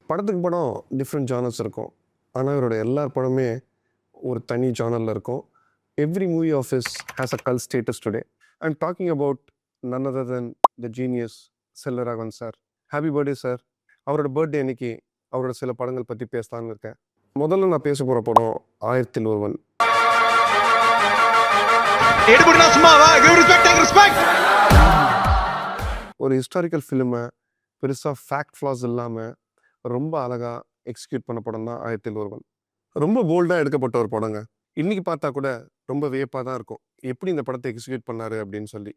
படத்துக்கு படம் different genres இருக்கும். ஆனா, இவரோட எல்லா படமுமே ஒரு தனி ஜானர்ல இருக்கும். Every movie of his has a cult status today. I am talking about none other than the genius Selvaraghavan sir. Happy birthday sir. அவரோட பர்த்டே அன்னைக்கு அவரோட சில படங்கள் பத்தி பேசலாம்னு இருக்கேன். முதல்ல நான் பேச போற படம் 1000ல் ஒருவன். எடுபடினா சும்மாவா? Give respect, take respect. ஒரு ஹிஸ்டாரிக்கல் ஃபிலிமை பெருசா ஃபேக்ட் ஃப்ளாஸ் இல்லாம ரொம்ப அழகா எக்ஸிக்யூட் பண்ண படம் தான் 1000ல் ஒருவன். ரொம்ப போல்டா எடுக்கப்பட்ட ஒரு படங்க. இன்னைக்கு பார்த்தா கூட ரொம்ப வியப்பா தான் இருக்கும். எப்படி இந்த படத்தை எக்ஸிக்யூட் பண்ணாரு அப்படின்னு சொல்லி.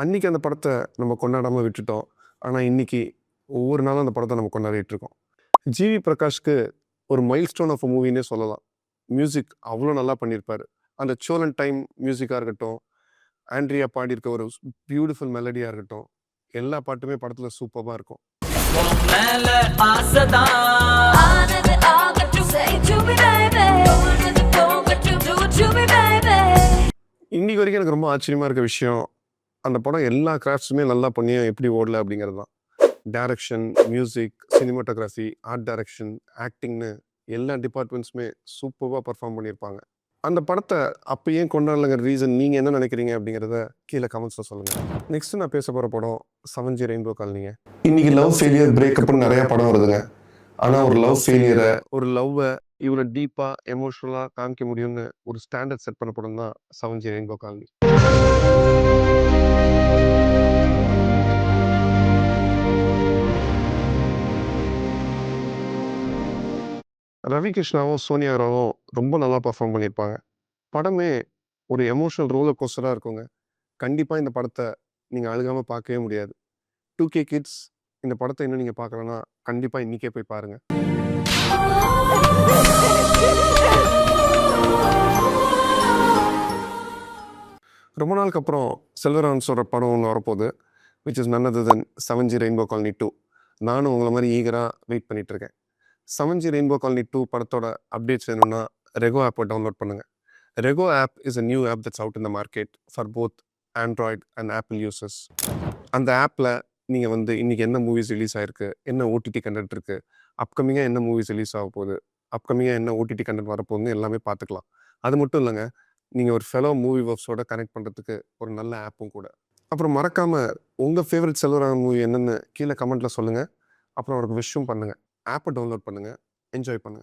அன்னைக்கு அந்த படத்தை நம்ம கொண்டாடாம விட்டுட்டோம். ஆனா இன்னைக்கு ஒவ்வொரு நாளும் அந்த படத்தை நம்ம கொண்டாடிட்டு இருக்கோம். ஜிவி பிரகாஷ்க்கு ஒரு மைல்ஸ்டோன் ஆஃப் அ மூவின்னே சொல்லலாம். மியூசிக் அவ்வளோ நல்லா பண்ணியிருப்பாரு. அந்த சோலன் டைம் மியூசிக்காக இருக்கட்டும், ஆண்ட்ரியா பாடியிருக்க ஒரு பியூட்டிஃபுல் மெலடியாக இருக்கட்டும், எல்லா பாட்டுமே படத்தில் சூப்பராக இருக்கும். இன்னைக்கு வரைக்கும் எனக்கு ரொம்ப ஆச்சரியமா இருக்க விஷயம், அந்த படம் எல்லா கிராஃப்ட்ஸுமே நல்லா பண்ணியும் எப்படி ஓடல அப்படிங்கிறது தான். Direction, music, cinematography, art direction, ஆக்டிங்னு எல்லா டிபார்ட்மெண்ட்ஸுமே சூப்பராக பர்ஃபார்ம் பண்ணியிருப்பாங்க. அந்த படத்தை அப்போ ஏன் கொண்டாடலங்கிற ரீசன் நீங்கள் என்ன நினைக்கிறீங்க அப்படிங்கிறத கீழே கமெண்ட்ஸில் சொல்லுங்கள். நெக்ஸ்ட் நான் பேச போகிற படம் 7G ரெயின்போ காலனிங்க. இன்னைக்கு லவ் ஃபெயிலியர், பிரேக்கப்னு நிறையா படம் வருதுங்க. ஆனால் ஒரு லவ் ஃபெயிலியரை, ஒரு லவ்வை இவ்வளோ டீப்பாக எமோஷ்னலாக காமிக்க முடியும்னு ஒரு ஸ்டாண்டர்ட் செட் பண்ண படம் தான் 7G ரெயின்போ காலனி. ரவி கிருஷ்ணாவும் சோனியா ராவும் ரொம்ப நல்லா பர்ஃபார்ம் பண்ணியிருப்பாங்க. படமே ஒரு எமோஷனல் ரோலர் கோஸ்டராக இருக்குங்க. கண்டிப்பாக இந்த படத்தை நீங்கள் அழுகாமல் பார்க்கவே முடியாது. 2K கிட்ஸ் இந்த படத்தை இன்னும் நீங்கள் பார்க்கலன்னா கண்டிப்பாக இன்றைக்கே போய் பாருங்கள். ரொம்ப நாளுக்கு அப்புறம் செல்வராகவன்ஸோட படம் ஒன்று வரப்போகுது, which is none other than 7G rainbow colony 2. நானும் உங்களை மாதிரி ஈகராக வெயிட் பண்ணிகிட்ருக்கேன். 7G ரெயின்போ காலனி 2 படத்தோட அப்டேட்ஸ் வேணும்னா ரெகோ ஆப்பை டவுன்லோட் பண்ணுங்கள். Rego app is a new app that's out in the market for both Android and Apple users. அந்த ஆப்பில் நீங்கள் வந்து இன்றைக்கி என்ன மூவிஸ் ரிலீஸ் ஆகிருக்கு, என்ன ஓடிடி கண்டென்ட் இருக்குது, அப்கமிங்காக என்ன மூவிஸ் ரிலீஸ் ஆக போகுது, அப்கமிங்காக என்ன ஓடிடி கண்டென்ட் வரப்போகுதுன்னு எல்லாமே பார்த்துக்கலாம். அது மட்டும் இல்லைங்க, நீங்கள் ஒரு ஃபெலோ மூவி வர்ஸோட கனெக்ட் பண்ணுறதுக்கு ஒரு நல்ல ஆப்பும் கூட. அப்புறம் மறக்காமல் உங்கள் ஃபேவரட் செல்வராகவன் மூவி என்னென்னு கீழே கமெண்ட்டில் சொல்லுங்கள். அப்புறம் அவருக்கு விஷும் பண்ணுங்கள். ஆப்பை டவுன்லோட் பண்ணுங்கள். என்ஜாய் பண்ணுங்கள்.